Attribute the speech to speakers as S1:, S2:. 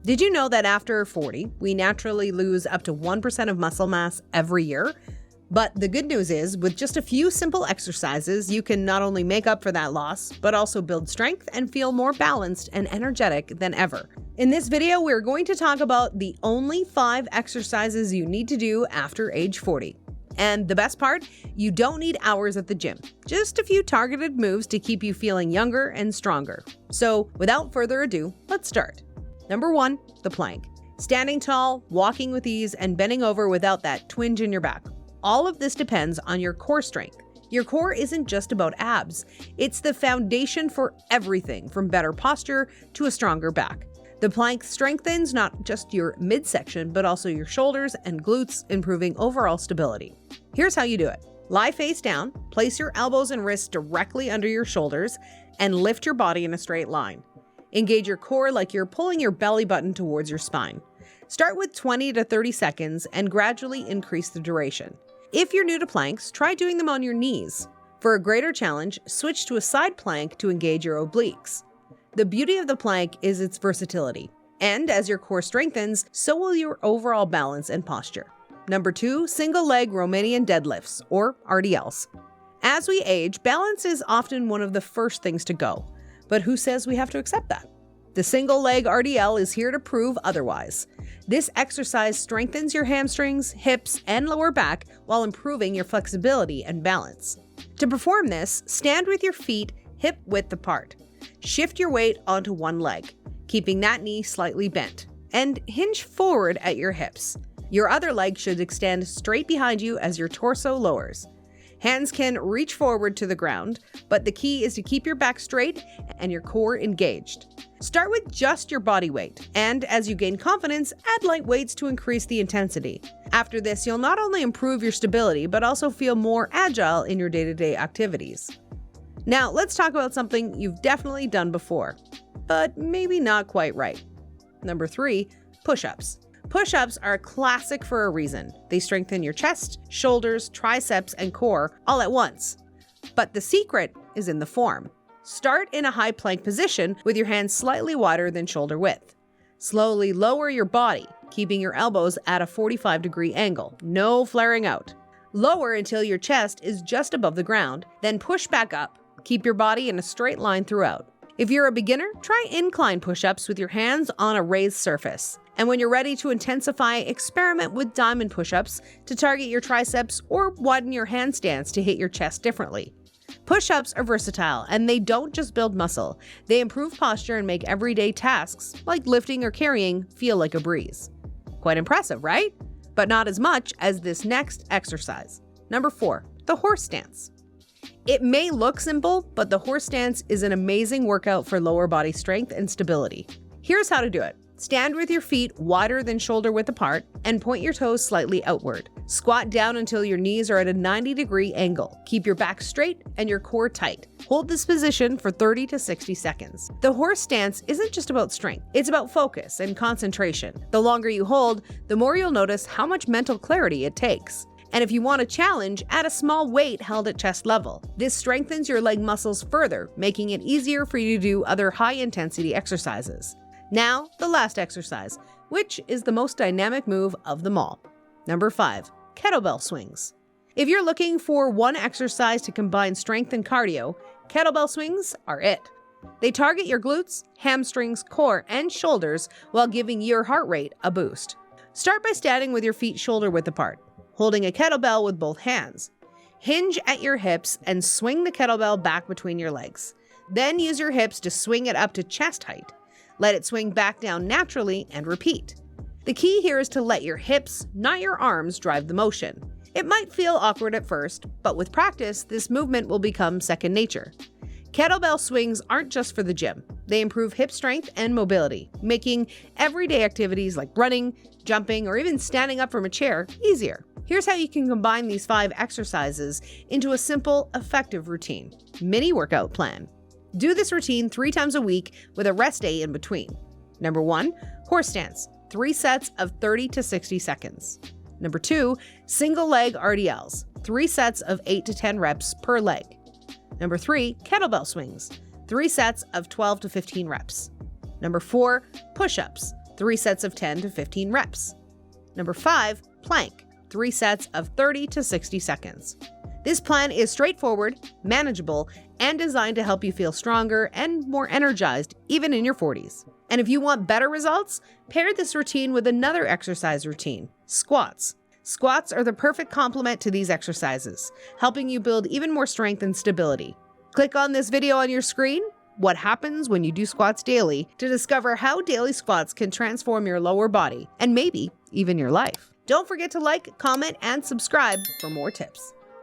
S1: Did you know that after 40, we naturally lose up to 1% of muscle mass every year? But the good news is, with just a few simple exercises, you can not only make up for that loss, but also build strength and feel more balanced and energetic than ever. In this video, we're going to talk about the only 5 exercises you need to do after age 40. And the best part, you don't need hours at the gym, just a few targeted moves to keep you feeling younger and stronger. So without further ado, let's start. Number 1, the plank. Standing tall, walking with ease, and bending over without that twinge in your back. All of this depends on your core strength. Your core isn't just about abs. It's the foundation for everything from better posture to a stronger back. The plank strengthens not just your midsection, but also your shoulders and glutes, improving overall stability. Here's how you do it. Lie face down, place your elbows and wrists directly under your shoulders, and lift your body in a straight line. Engage your core like you're pulling your belly button towards your spine. Start with 20 to 30 seconds and gradually increase the duration. If you're new to planks, try doing them on your knees. For a greater challenge, switch to a side plank to engage your obliques. The beauty of the plank is its versatility, and as your core strengthens, so will your overall balance and posture. Number 2, single leg Romanian deadlifts, or RDLs. As we age, balance is often one of the first things to go. But who says we have to accept that? The single leg RDL is here to prove otherwise. This exercise strengthens your hamstrings, hips, and lower back while improving your flexibility and balance. To perform this, stand with your feet hip width apart. Shift your weight onto one leg, keeping that knee slightly bent, and hinge forward at your hips. Your other leg should extend straight behind you as your torso lowers. Hands can reach forward to the ground, but the key is to keep your back straight and your core engaged. Start with just your body weight, and as you gain confidence, add light weights to increase the intensity. After this, you'll not only improve your stability, but also feel more agile in your day-to-day activities. Now, let's talk about something you've definitely done before, but maybe not quite right. Number 3, push-ups. Push-ups are a classic for a reason. They strengthen your chest, shoulders, triceps, and core all at once. But the secret is in the form. Start in a high plank position with your hands slightly wider than shoulder width. Slowly lower your body, keeping your elbows at a 45-degree angle. No flaring out. Lower until your chest is just above the ground, then push back up. Keep your body in a straight line throughout. If you're a beginner, try incline push-ups with your hands on a raised surface. And when you're ready to intensify, experiment with diamond push-ups to target your triceps or widen your handstands to hit your chest differently. Push-ups are versatile, and they don't just build muscle. They improve posture and make everyday tasks, like lifting or carrying, feel like a breeze. Quite impressive, right? But not as much as this next exercise. Number 4, the horse stance. It may look simple, but the horse stance is an amazing workout for lower body strength and stability. Here's how to do it. Stand with your feet wider than shoulder width apart and point your toes slightly outward. Squat down until your knees are at a 90-degree angle. Keep your back straight and your core tight. Hold this position for 30 to 60 seconds. The horse stance isn't just about strength, it's about focus and concentration. The longer you hold, the more you'll notice how much mental clarity it takes. And if you want a challenge, add a small weight held at chest level. This strengthens your leg muscles further, making it easier for you to do other high-intensity exercises. Now, the last exercise, which is the most dynamic move of them all. Number 5, kettlebell swings. If you're looking for one exercise to combine strength and cardio, kettlebell swings are it. They target your glutes, hamstrings, core, and shoulders while giving your heart rate a boost. Start by standing with your feet shoulder width apart, holding a kettlebell with both hands. Hinge at your hips and swing the kettlebell back between your legs. Then use your hips to swing it up to chest height. Let it swing back down naturally and repeat. The key here is to let your hips, not your arms, drive the motion. It might feel awkward at first, but with practice, this movement will become second nature. Kettlebell swings aren't just for the gym. They improve hip strength and mobility, making everyday activities like running, jumping, or even standing up from a chair easier. Here's how you can combine these 5 exercises into a simple, effective routine. Mini workout plan. Do this routine 3 times a week with a rest day in between. Number 1, horse stance, 3 sets of 30 to 60 seconds. Number 2, single leg RDLs, 3 sets of 8 to 10 reps per leg. Number 3, kettlebell swings, 3 sets of 12 to 15 reps. Number 4, push-ups, 3 sets of 10 to 15 reps. Number 5, plank, 3 sets of 30 to 60 seconds. This plan is straightforward, manageable, and designed to help you feel stronger and more energized, even in your 40s. And if you want better results, pair this routine with another exercise routine, squats. Squats are the perfect complement to these exercises, helping you build even more strength and stability. Click on this video on your screen, What Happens When You Do Squats Daily, to discover how daily squats can transform your lower body, and maybe even your life. Don't forget to like, comment, and subscribe for more tips.